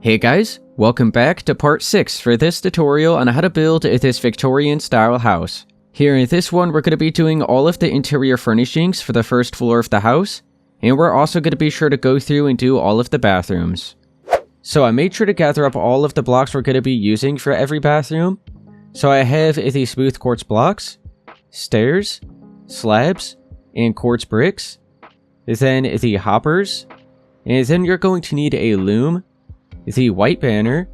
Hey guys, welcome back to part 6 for this tutorial on how to build this Victorian style house. Here in this one, we're going to be doing all of the interior furnishings for the first floor of the house, and we're also going to be sure to go through and do all of the bathrooms. So I made sure to gather up all of the blocks we're going to be using for every bathroom. So I have the smooth quartz blocks, stairs, slabs, and quartz bricks, then the hoppers, and then you're going to need a loom, the white banner,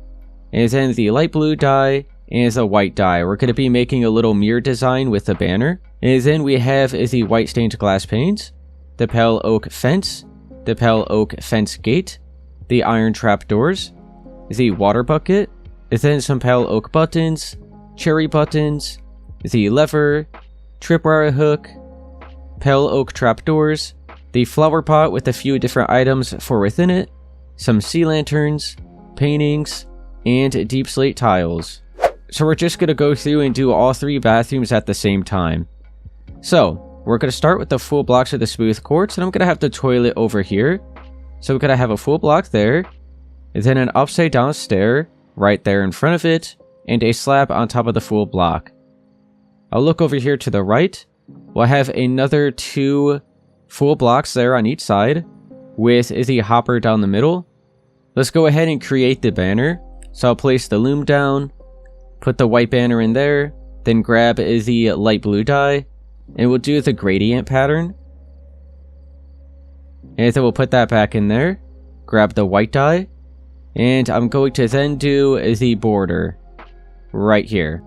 and then the light blue dye, and the white dye. We're going to be making a little mirror design with the banner. And then we have the white stained glass panes, the pale oak fence, the pale oak fence gate, the iron trap doors, the water bucket, then some pale oak buttons, cherry buttons, the lever, tripwire hook, pale oak trap doors, the flower pot with a few different items for within it, some sea lanterns, paintings, and deep slate tiles. So we're just going to go through and do all 3 bathrooms at the same time. So we're going to start with the full blocks of the smooth quartz, and I'm going to have the toilet over here. So we're going to have a full block there, and then an upside down stair right there in front of it, and a slab on top of the full block. I'll look over here to the right. We'll have another 2 full blocks there on each side, with the hopper down the middle. Let's go ahead and create the banner. So I'll place the loom down, put the white banner in there, then grab the light blue dye, and we'll do the gradient pattern. And then we'll put that back in there, grab the white dye, and I'm going to then do the border right here.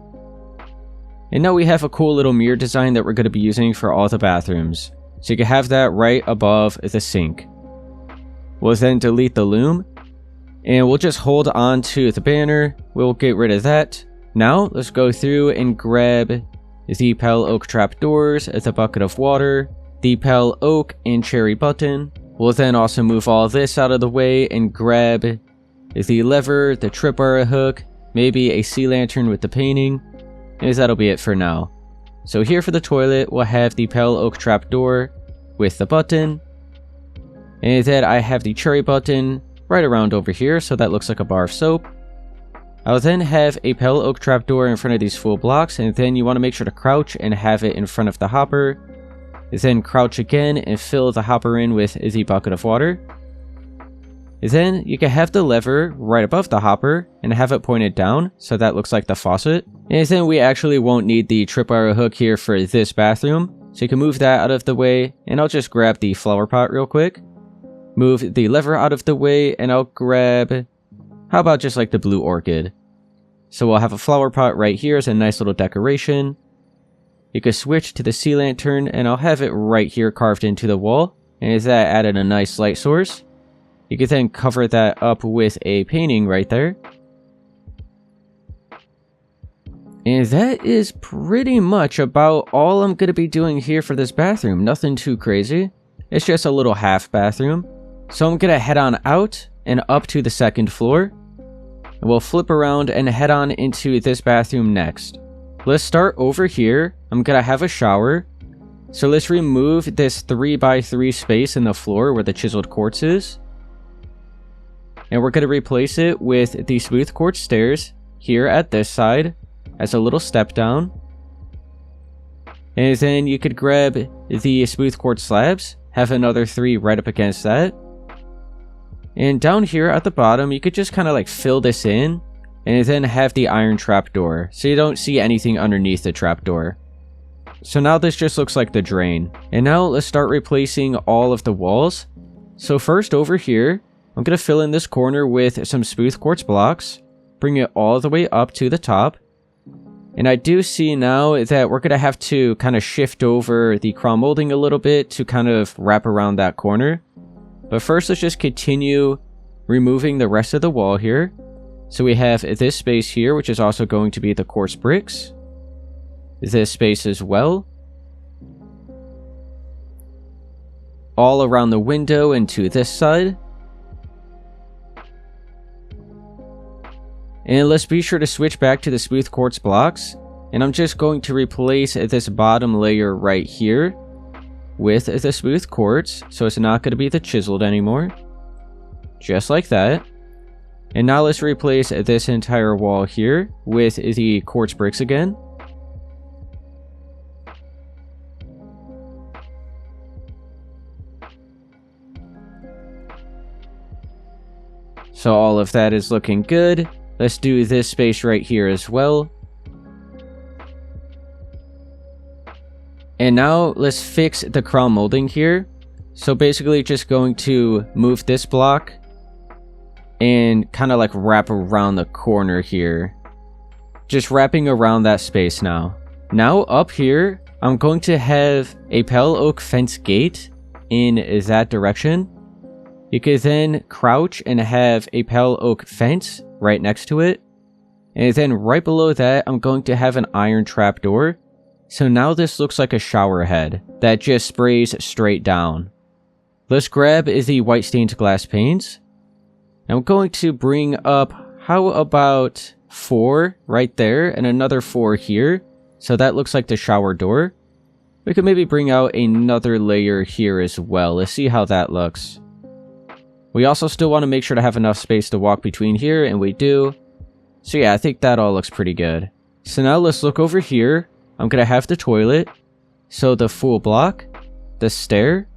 And now we have a cool little mirror design that we're going to be using for all the bathrooms. So you can have that right above the sink. We'll then delete the loom, and we'll just hold on to the banner. We'll get rid of that. Now, let's go through and grab the pale oak trap doors, the bucket of water, the pale oak and cherry button. We'll then also move all this out of the way and grab the lever, the tripwire hook, maybe a sea lantern with the painting, and that'll be it for now. So here for the toilet, we'll have the pale oak trap door with the button, and then I have the cherry button right around over here, so that looks like a bar of soap. I'll then have a pale oak trapdoor in front of these full blocks, and then you want to make sure to crouch and have it in front of the hopper. Then crouch again and fill the hopper in with the bucket of water. Then you can have the lever right above the hopper and have it pointed down, so that looks like the faucet. And then we actually won't need the tripwire hook here for this bathroom, so you can move that out of the way, and I'll just grab the flower pot real quick. Move the lever out of the way, and I'll grab, how about just like the blue orchid? So we'll have a flower pot right here as a nice little decoration. You can switch to the sea lantern, and I'll have it right here carved into the wall, and that added a nice light source. You can then cover that up with a painting right there. And that is pretty much about all I'm going to be doing here for this bathroom. Nothing too crazy. It's just a little half bathroom. So I'm going to head on out and up to the 2nd floor. And we'll flip around and head on into this bathroom next. Let's start over here. I'm going to have a shower. So let's remove this 3x3 space in the floor where the chiseled quartz is. And we're going to replace it with the smooth quartz stairs here at this side as a little step down. And then you could grab the smooth quartz slabs, have another 3 right up against that. And down here at the bottom, you could just kind of like fill this in, and then have the iron trapdoor, so you don't see anything underneath the trapdoor. So now this just looks like the drain. And now let's start replacing all of the walls. So first over here, I'm going to fill in this corner with some smooth quartz blocks, bring it all the way up to the top. And I do see now that we're going to have to kind of shift over the crown molding a little bit to kind of wrap around that corner. But first, let's just continue removing the rest of the wall here. So we have this space here, which is also going to be the quartz bricks. This space as well. All around the window and to this side. And let's be sure to switch back to the smooth quartz blocks. And I'm just going to replace this bottom layer right here with the smooth quartz, so it's not going to be the chiseled anymore. Just like that. And now let's replace this entire wall here with the quartz bricks again. So all of that is looking good. Let's do this space right here as well. And now let's fix the crown molding here. So basically just going to move this block and kind of like wrap around the corner here. Just wrapping around that space now. Now up here, I'm going to have a pale oak fence gate in that direction. You can then crouch and have a pale oak fence right next to it. And then right below that, I'm going to have an iron trapdoor. So now this looks like a shower head that just sprays straight down. Let's grab the white stained glass panes. I'm going to bring up, how about 4 right there and another 4 here. So that looks like the shower door. We could maybe bring out another layer here as well. Let's see how that looks. We also still want to make sure to have enough space to walk between here, and we do. So yeah, I think that all looks pretty good. So now let's look over here. I'm going to have the toilet. So the full block, the stair,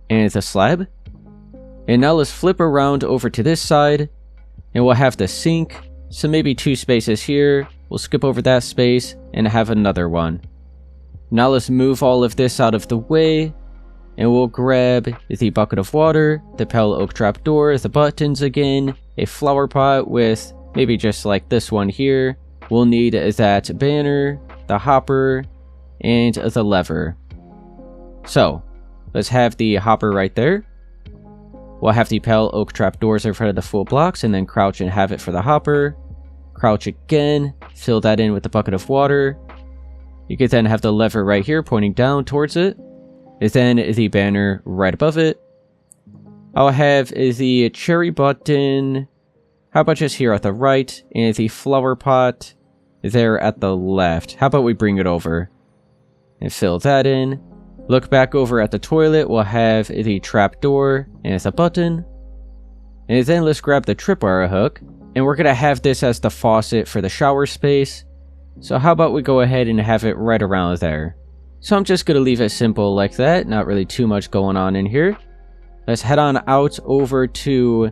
and the slab. And now let's flip around over to this side, and we'll have the sink. So maybe 2 spaces here. We'll skip over that space and have another one. Now let's move all of this out of the way. And we'll grab the bucket of water, the pale oak trapdoor, the buttons again, a flower pot with maybe just like this one here. We'll need that banner, the hopper, and the lever. So, let's have the hopper right there. We'll have the pale oak trapdoors in front of the full blocks, and then crouch and have it for the hopper. Crouch again, fill that in with the bucket of water. You could then have the lever right here pointing down towards it. And then the banner right above it. I'll have the cherry button, how about just here at the right, and the flower pot there at the left. How about we bring it over and fill that in. Look back over at the toilet, we'll have the trap door and the button. And then let's grab the tripwire hook, and we're going to have this as the faucet for the shower space. So how about we go ahead and have it right around there. So I'm just going to leave it simple like that, not really too much going on in here. Let's head on out over to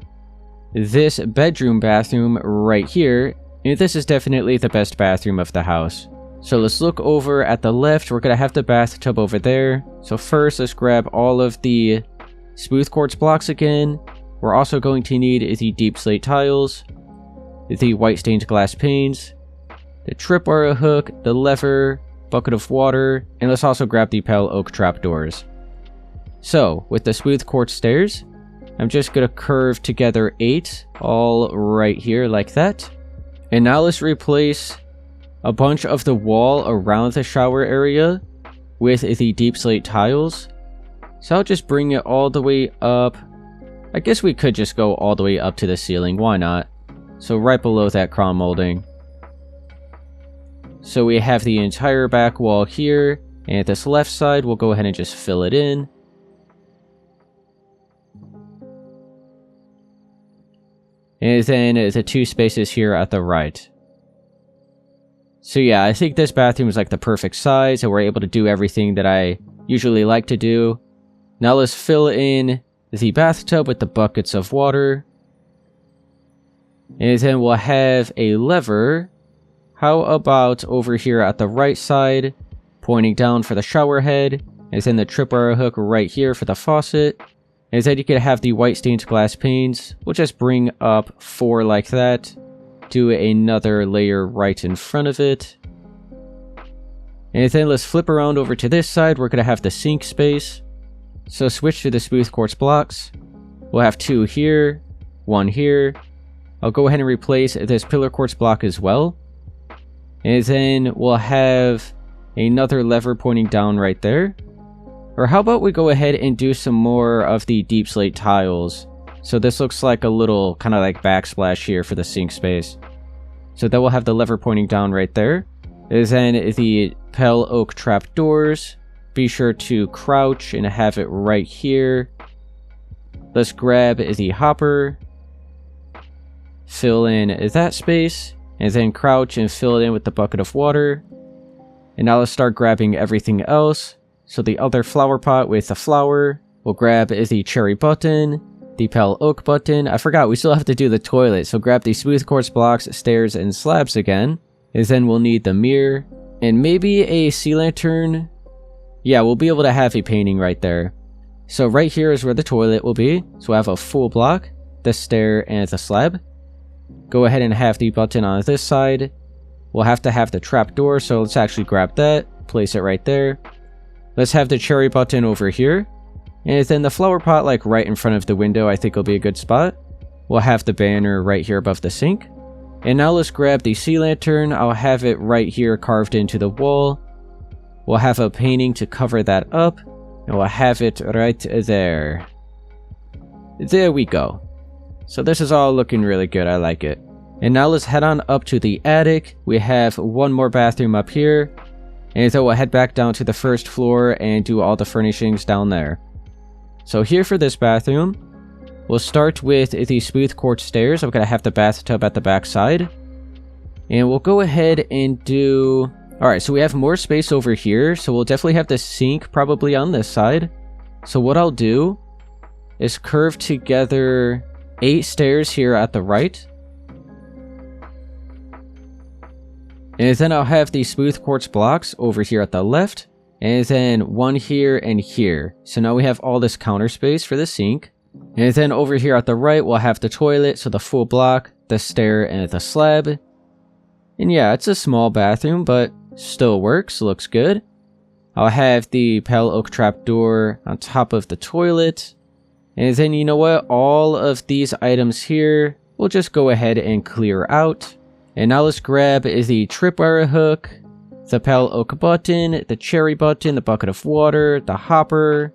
this bathroom right here. And this is definitely the best bathroom of the house. So let's look over at the left, we're going to have the bathtub over there. So first, let's grab all of the smooth quartz blocks again. We're also going to need the deep slate tiles, the white stained glass panes, the tripwire hook, the lever, bucket of water, and let's also grab the pale oak trapdoors. So, with the smooth quartz stairs, I'm just going to curve together 8, all right here like that. And now let's replace a bunch of the wall around the shower area with the deep slate tiles. So I'll just bring it all the way up. I guess we could just go all the way up to the ceiling, why not? So right below that crown molding. So we have the entire back wall here, and this left side, we'll go ahead and just fill it in. And then the 2 spaces here at the right. So yeah, I think this bathroom is like the perfect size, and we're able to do everything that I usually like to do. Now let's fill in the bathtub with the buckets of water. And then we'll have a lever. How about over here at the right side, pointing down for the shower head, and then the tripwire hook right here for the faucet. And then you can have the white stained glass panes. We'll just bring up 4 like that. Do another layer right in front of it. And then let's flip around over to this side. We're going to have the sink space. So switch to the smooth quartz blocks. We'll have 2 here, 1 here. I'll go ahead and replace this pillar quartz block as well. And then we'll have another lever pointing down right there. Or how about we go ahead and do some more of the deep slate tiles. So this looks like a little kind of like backsplash here for the sink space. So then we'll have the lever pointing down right there. And then the pale oak trap doors. Be sure to crouch and have it right here. Let's grab the hopper. fill in that space, and then crouch and fill it in with the bucket of water. And now let's start grabbing everything else. So the other flower pot with the flower, we'll grab the cherry button, the pale oak button. I forgot, we still have to do the toilet, so grab the smooth quartz blocks, stairs, and slabs again. And then we'll need the mirror, and maybe a sea lantern. Yeah, we'll be able to have a painting right there. So right here is where the toilet will be. So we'll have a full block, the stair, and the slab. Go ahead and have the button on this side. We'll have to have the trapdoor, so let's actually grab that, place it right there. Let's have the cherry button over here. And then the flower pot like right in front of the window I think will be a good spot. We'll have the banner right here above the sink. And now let's grab the sea lantern. I'll have it right here carved into the wall. We'll have a painting to cover that up. And we'll have it right there. There we go. So this is all looking really good, I like it. And now let's head on up to the attic. We have one more bathroom up here. And so we'll head back down to the first floor and do all the furnishings down there. So here for this bathroom, we'll start with the smooth quartz stairs. I'm going to have the bathtub at the back side. And we'll go ahead and do... Alright, so we have more space over here. So we'll definitely have the sink probably on this side. So what I'll do is curve together 8 stairs here at the right. And then I'll have the smooth quartz blocks over here at the left. And then one here and here. So now we have all this counter space for the sink. And then over here at the right, we'll have the toilet. So the full block, the stair, and the slab. And yeah, it's a small bathroom, but still works. Looks good. I'll have the pale oak trapdoor on top of the toilet. And then you know what? All of these items here, we'll just go ahead and clear out. And now let's grab the tripwire hook, the pale oak button, the cherry button, the bucket of water, the hopper.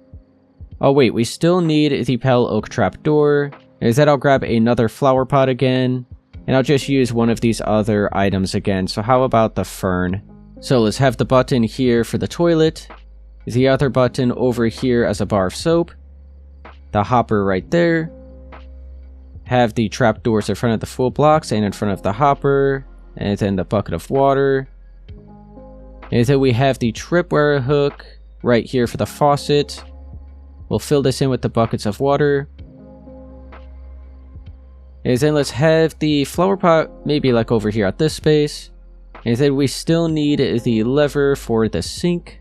Oh wait, we still need the pale oak trapdoor. And then I'll grab another flower pot again. And I'll just use one of these other items again. So how about the fern? So let's have the button here for the toilet. The other button over here as a bar of soap. The hopper right there. Have the trapdoors in front of the full blocks and in front of the hopper. And then the bucket of water. And then we have the tripwire hook right here for the faucet. We'll fill this in with the buckets of water. And then let's have the flower pot maybe like over here at this space. And then we still need the lever for the sink.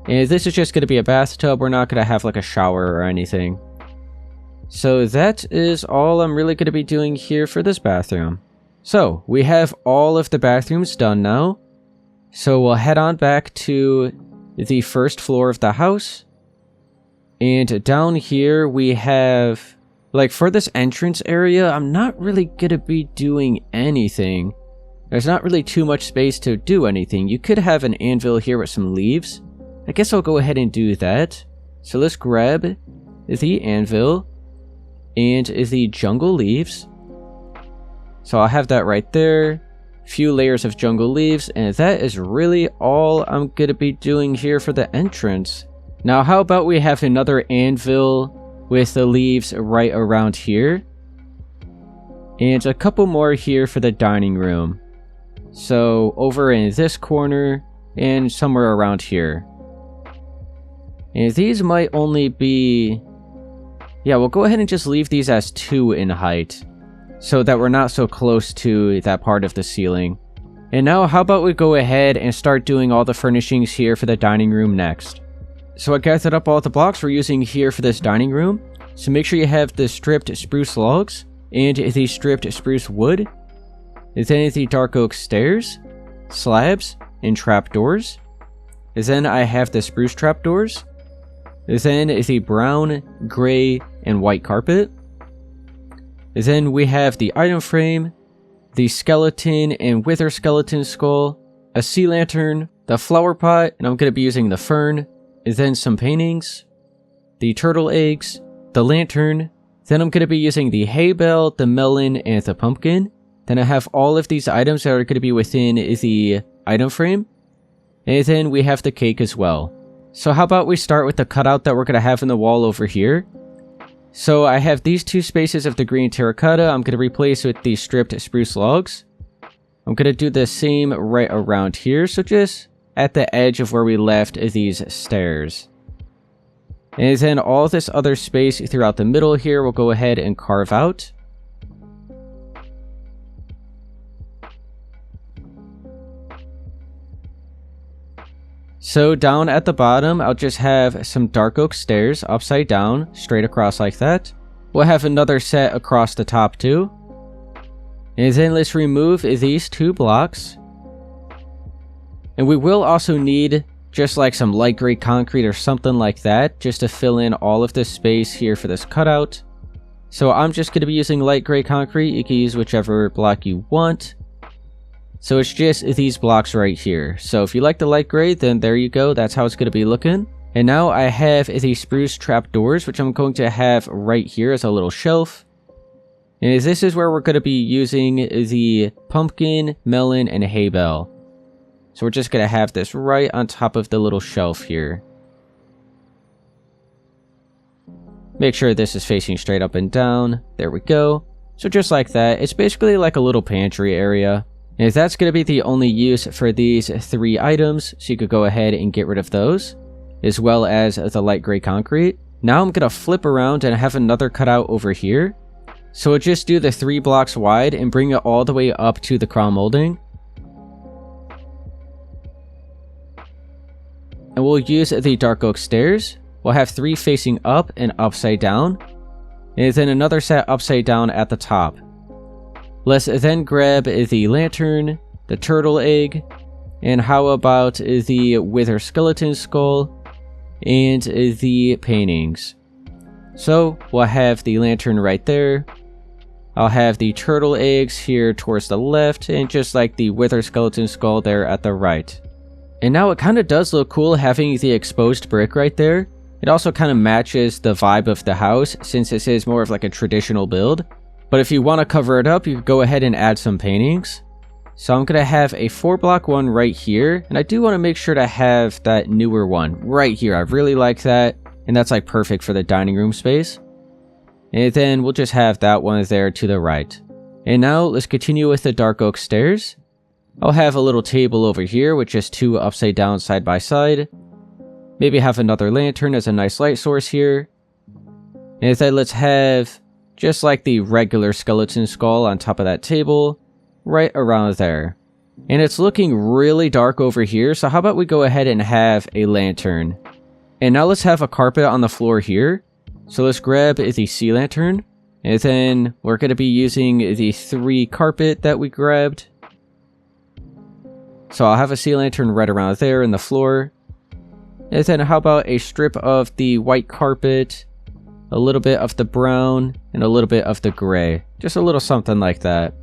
And this is just going to be a bathtub. We're not going to have like a shower or anything. So that is all I'm really going to be doing here for this bathroom. So we have all of the bathrooms done now. So we'll head on back to the first floor of the house. And down here we have... Like, for this entrance area, I'm not really gonna be doing anything. There's not really too much space to do anything. You could have an anvil here with some leaves. I guess I'll go ahead and do that. So let's grab the anvil and the jungle leaves. So I'll have that right there. Few layers of jungle leaves, and that is really all I'm gonna be doing here for the entrance. Now, how about we have another anvil with the leaves right around here. And a couple more here for the dining room. So over in this corner and somewhere around here. And these might only be... Yeah, we'll go ahead and just leave these as 2 in height. So that we're not so close to that part of the ceiling. And now how about we go ahead and start doing all the furnishings here for the dining room next. So I gathered up all the blocks we're using here for this dining room. So make sure you have the stripped spruce logs and the stripped spruce wood. Then the dark oak stairs, slabs, and trapdoors. Then I have the spruce trapdoors. Then the brown, gray, and white carpet. Then we have the item frame, the skeleton and wither skeleton skull, a sea lantern, the flower pot, and I'm going to be using the fern. Then some paintings, the turtle eggs, the lantern. Then I'm going to be using the hay bale, the melon, and the pumpkin. Then I have all of these items that are going to be within the item frame. And then we have the cake as well. So how about we start with the cutout that we're going to have in the wall over here. So I have these 2 spaces of the green terracotta I'm going to replace with these stripped spruce logs. I'm going to do the same right around here, so just at the edge of where we left these stairs. And then all this other space throughout the middle here we'll go ahead and carve out. So down at the bottom, I'll just have some dark oak stairs upside down, straight across like that. We'll have another set across the top too. And then let's remove these 2 blocks. And we will also need just like some light gray concrete or something like that, just to fill in all of this space here for this cutout. So I'm just going to be using light gray concrete. You can use whichever block you want. So it's just these blocks right here. So if you like the light gray, then there you go. That's how it's going to be looking. And now I have these spruce trapdoors, which I'm going to have right here as a little shelf. And this is where we're going to be using the pumpkin, melon, and hay bale. So we're just going to have this right on top of the little shelf here. Make sure this is facing straight up and down. There we go. So just like that, it's basically like a little pantry area. And that's going to be the only use for these 3 items, so you could go ahead and get rid of those, as well as the light gray concrete. Now I'm going to flip around and have another cutout over here. So we'll just do the 3 blocks wide and bring it all the way up to the crown molding. And we'll use the dark oak stairs. We'll have 3 facing up and upside down, and then another set upside down at the top. Let's then grab the lantern, the turtle egg, and how about the wither skeleton skull, and the paintings. So we'll have the lantern right there. I'll have the turtle eggs here towards the left, and just like the wither skeleton skull there at the right. And now it kind of does look cool having the exposed brick right there. It also kind of matches the vibe of the house, since this is more of like a traditional build. But if you want to cover it up, you could go ahead and add some paintings. So I'm going to have a 4-block one right here, and I do want to make sure to have that newer one right here. I really like that, and that's like perfect for the dining room space. And then we'll just have that one there to the right. And now let's continue with the dark oak stairs. I'll have a little table over here with just 2 upside down side by side. Maybe have another lantern as a nice light source here. And then let's have just like the regular skeleton skull on top of that table, right around there. And it's looking really dark over here, so how about we go ahead and have a lantern. And now let's have a carpet on the floor here. So let's grab the sea lantern, and then we're going to be using the 3 carpet that we grabbed. So I'll have a sea lantern right around there in the floor. And then how about a strip of the white carpet, a little bit of the brown, and a little bit of the gray. Just a little something like that.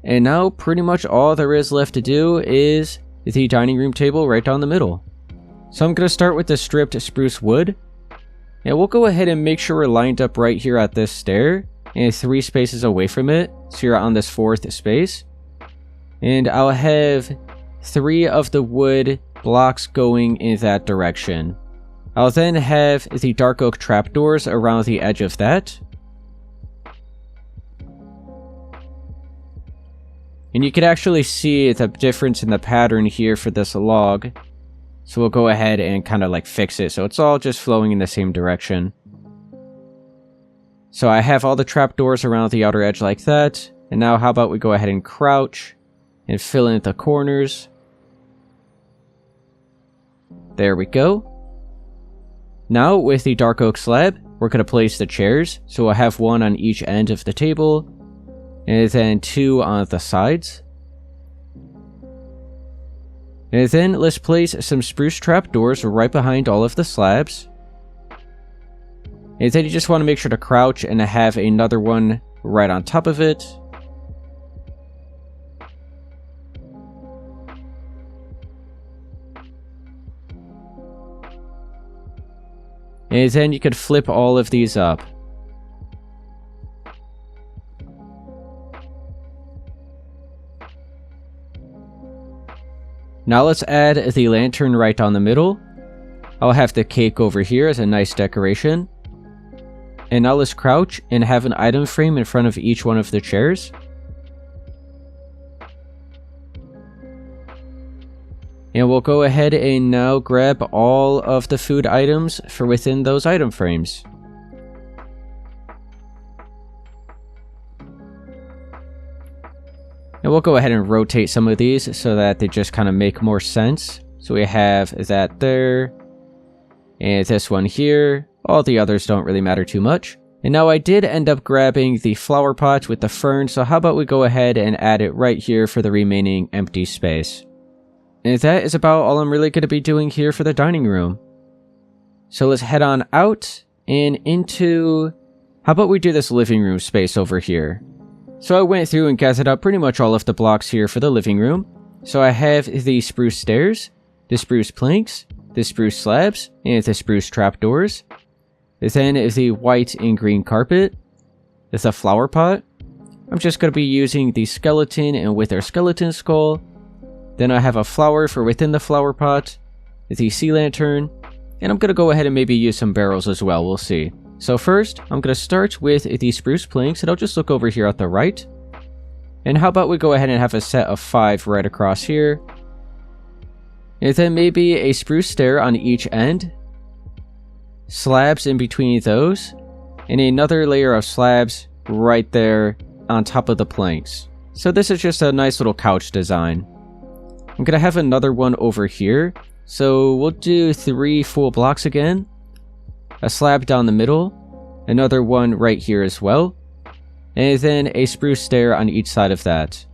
And now pretty much all there is left to do is the dining room table right down the middle. So I'm going to start with the stripped spruce wood. And we'll go ahead and make sure we're lined up right here at this stair, and 3 spaces away from it, so you're on this 4th space. And I'll have 3 of the wood blocks going in that direction. I'll then have the dark oak trapdoors around the edge of that. And you can actually see the difference in the pattern here for this log. So we'll go ahead and kind of like fix it so it's all just flowing in the same direction. So I have all the trapdoors around the outer edge like that. And now how about we go ahead and crouch and fill in the corners. There we go. Now with the dark oak slab, we're going to place the chairs. So we'll have 1 on each end of the table, and then 2 on the sides. And then let's place some spruce trapdoors right behind all of the slabs. And then you just want to make sure to crouch and have another one right on top of it. And then you could flip all of these up. Now let's add the lantern right on the middle. I'll have the cake over here as a nice decoration. And now let's crouch and have an item frame in front of each one of the chairs. And we'll go ahead and now grab all of the food items for within those item frames. And we'll go ahead and rotate some of these so that they just kind of make more sense. So we have that there, and this one here. All the others don't really matter too much. And now I did end up grabbing the flower pot with the fern, so how about we go ahead and add it right here for the remaining empty space. And that is about all I'm really going to be doing here for the dining room. So let's head on out and into... How about we do this living room space over here? So I went through and gathered up pretty much all of the blocks here for the living room. So I have the spruce stairs, the spruce planks, the spruce slabs, and the spruce trapdoors. Then the white and green carpet. The flower pot. I'm just going to be using the skeleton and with our skeleton skull. Then I have a flower for within the flower pot, the sea lantern, and I'm going to go ahead and maybe use some barrels as well, we'll see. So first, I'm going to start with the spruce planks, and I'll just look over here at the right. And how about we go ahead and have a set of 5 right across here. And then maybe a spruce stair on each end. Slabs in between those. And another layer of slabs right there on top of the planks. So this is just a nice little couch design. I'm going to have another one over here. So we'll do 3 full blocks again. A slab down the middle, another one right here as well, and then a spruce stair on each side of that.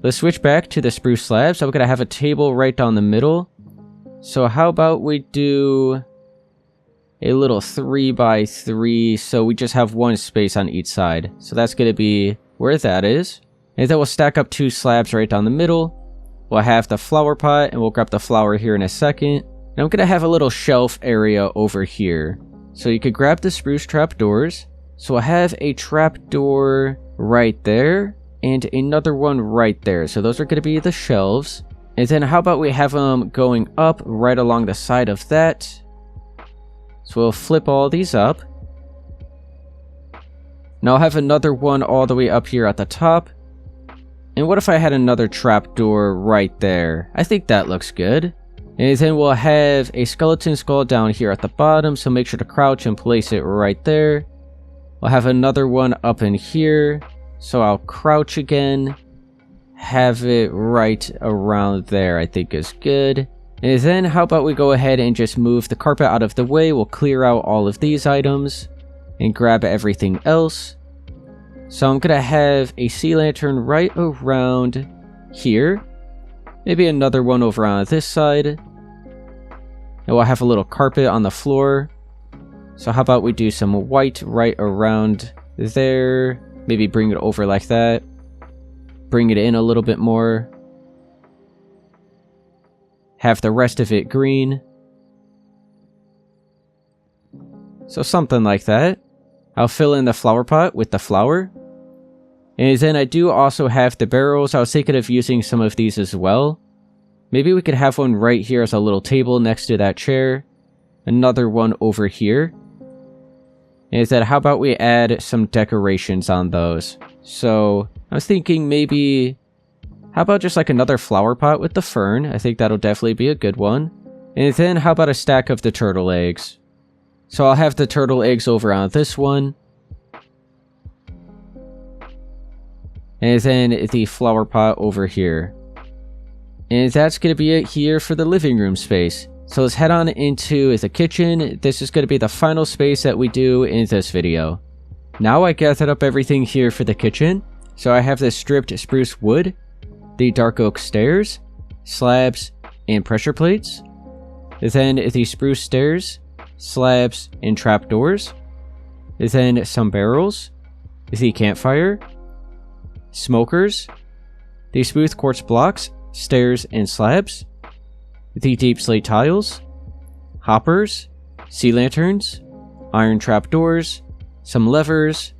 Let's switch back to the spruce slabs. I'm going to have a table right down the middle. So how about we do a little 3x3, so we just have one space on each side. So that's going to be where that is. And then we'll stack up 2 slabs right down the middle. We'll have the flower pot, and we'll grab the flower here in a second. And I'm going to have a little shelf area over here. So you could grab the spruce trapdoors. So I have a trapdoor right there. And another one right there. So those are going to be the shelves. And then how about we have them going up right along the side of that. So we'll flip all these up. Now I'll have another one all the way up here at the top. And what if I had another trapdoor right there? I think that looks good. And then we'll have a skeleton skull down here at the bottom, so make sure to crouch and place it right there. We'll have another one up in here, so I'll crouch again. Have it right around there, I think is good. And then how about we go ahead and just move the carpet out of the way. We'll clear out all of these items and grab everything else. So I'm gonna have a sea lantern right around here. Maybe another one over on this side. And we'll have a little carpet on the floor. So how about we do some white right around there. Maybe bring it over like that. Bring it in a little bit more. Have the rest of it green. So something like that. I'll fill in the flower pot with the flower. And then I do also have the barrels. I was thinking of using some of these as well. Maybe we could have one right here as a little table next to that chair. Another one over here. And then how about we add some decorations on those? So I was thinking maybe... How about just like another flower pot with the fern? I think that'll definitely be a good one. And then how about a stack of the turtle eggs? So I'll have the turtle eggs over on this one. And then the flower pot over here. And that's going to be it here for the living room space. So let's head on into the kitchen. This is going to be the final space that we do in this video. Now I gathered up everything here for the kitchen. So I have the stripped spruce wood, the dark oak stairs, slabs, and pressure plates. Then the spruce stairs, slabs, and trapdoors. Then some barrels, the campfire, smokers, the smooth quartz blocks, stairs, and slabs, the deep slate tiles, hoppers, sea lanterns, iron trapdoors, some levers.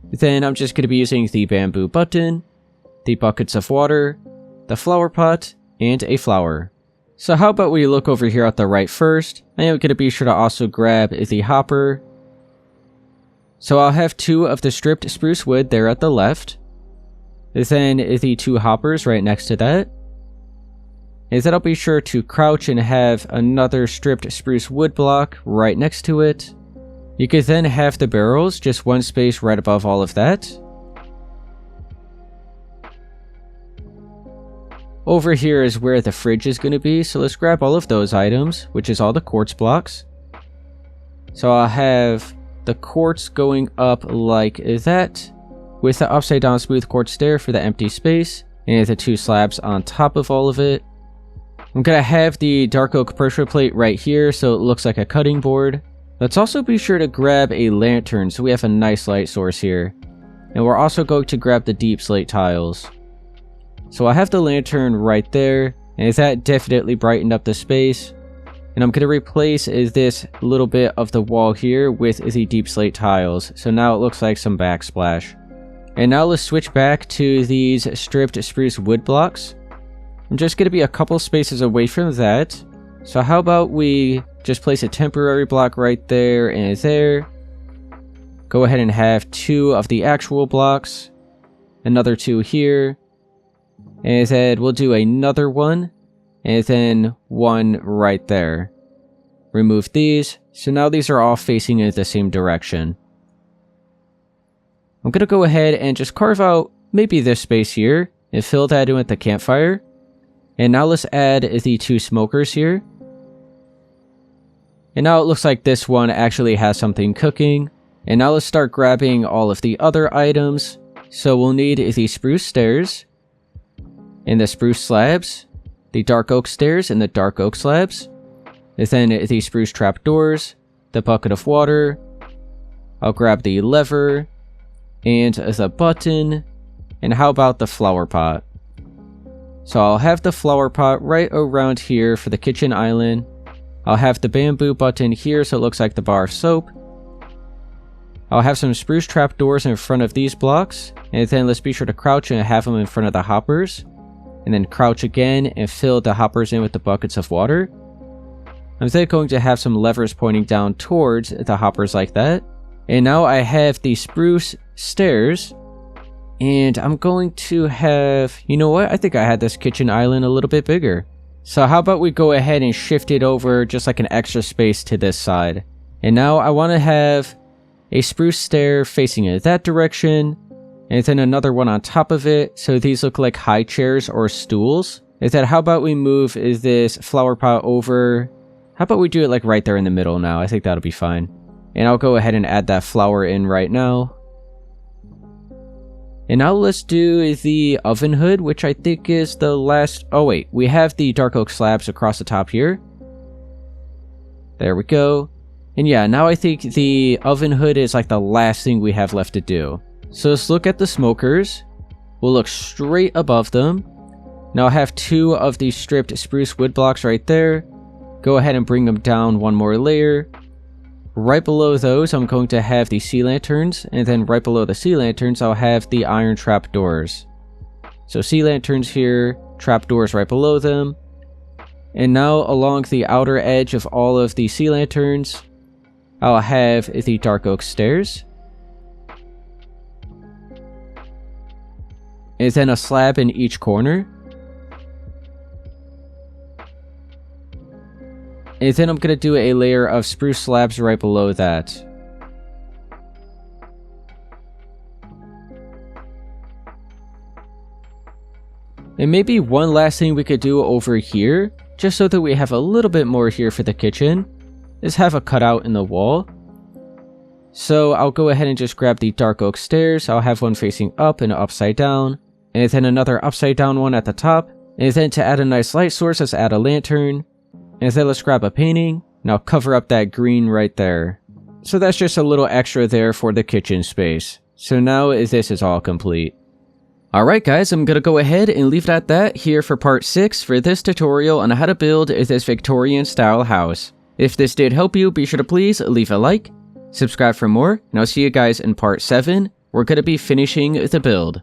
Then I'm just going to be using the bamboo button, the buckets of water, the flower pot, and a flower. So how about we look over here at the right first? I am going to be sure to also grab the hopper, So I'll have 2 of the stripped spruce wood there at the left. Then the 2 hoppers right next to that. And then I'll be sure to crouch and have another stripped spruce wood block right next to it. You could then have the barrels just one space right above all of that. Over here is where the fridge is going to be, so let's grab all of those items, which is all the quartz blocks. So I'll have the quartz going up like that, with the upside down smooth quartz stair for the empty space, and the 2 slabs on top of all of it. I'm going to have the dark oak pressure plate right here, so it looks like a cutting board. Let's also be sure to grab a lantern, so we have a nice light source here. And we're also going to grab the deep slate tiles. So I have the lantern right there, and that definitely brightened up the space. And I'm going to replace this little bit of the wall here with the deep slate tiles, so now it looks like some backsplash. And now let's switch back to these stripped spruce wood blocks. I'm just going to be a couple spaces away from that. So how about we just place a temporary block right there and there. Go ahead and have 2 of the actual blocks. Another 2 here. And then we'll do another one. And then 1 right there. Remove these. So now these are all facing in the same direction. I'm going to go ahead and just carve out maybe this space here. And fill that in with the campfire. And now let's add the 2 smokers here. And now it looks like this one actually has something cooking. And now let's start grabbing all of the other items. So we'll need the spruce stairs. And the spruce slabs. The dark oak stairs and the dark oak slabs. And then the spruce trapdoors. The bucket of water. I'll grab the lever. And the button. And how about the flower pot? So I'll have the flower pot right around here for the kitchen island. I'll have the bamboo button here so it looks like the bar of soap. I'll have some spruce trapdoors in front of these blocks. And then let's be sure to crouch and have them in front of the hoppers. And then crouch again and fill the hoppers in with the buckets of water. I'm then going to have some levers pointing down towards the hoppers like that. And now I have the spruce stairs. And I'm going to have, you know what, I think I had this kitchen island a little bit bigger. So how about we go ahead and shift it over just like an extra space to this side. And now I want to have a spruce stair facing in that direction. And then another one on top of it. So these look like high chairs or stools. Is that how about we move this flower pot over? How about we do it like right there in the middle now? I think that'll be fine. And I'll go ahead and add that flower in right now. And now let's do the oven hood, which I think is the last... Oh wait, we have the dark oak slabs across the top here. There we go. And yeah, now I think the oven hood is like the last thing we have left to do. So let's look at the smokers. We'll look straight above them. Now I have 2 of these stripped spruce wood blocks right there. Go ahead and bring them down 1 more layer. Right below those, I'm going to have the sea lanterns, and then right below the sea lanterns, I'll have the iron trap doors. So sea lanterns here, trap doors right below them. And now along the outer edge of all of the sea lanterns, I'll have the dark oak stairs. And then a slab in each corner. And then I'm going to do a layer of spruce slabs right below that. And maybe one last thing we could do over here, just so that we have a little bit more here for the kitchen, is have a cutout in the wall. So I'll go ahead and just grab the dark oak stairs. I'll have one facing up and upside down. And then another upside down one at the top. And then to add a nice light source, let's add a lantern. And then let's grab a painting, and I'll cover up that green right there. So that's just a little extra there for the kitchen space. So now this is all complete. Alright guys, I'm gonna go ahead and leave it at that here for part 6 for this tutorial on how to build this Victorian style house. If this did help you, be sure to please leave a like, subscribe for more, and I'll see you guys in part 7. We're gonna be finishing the build.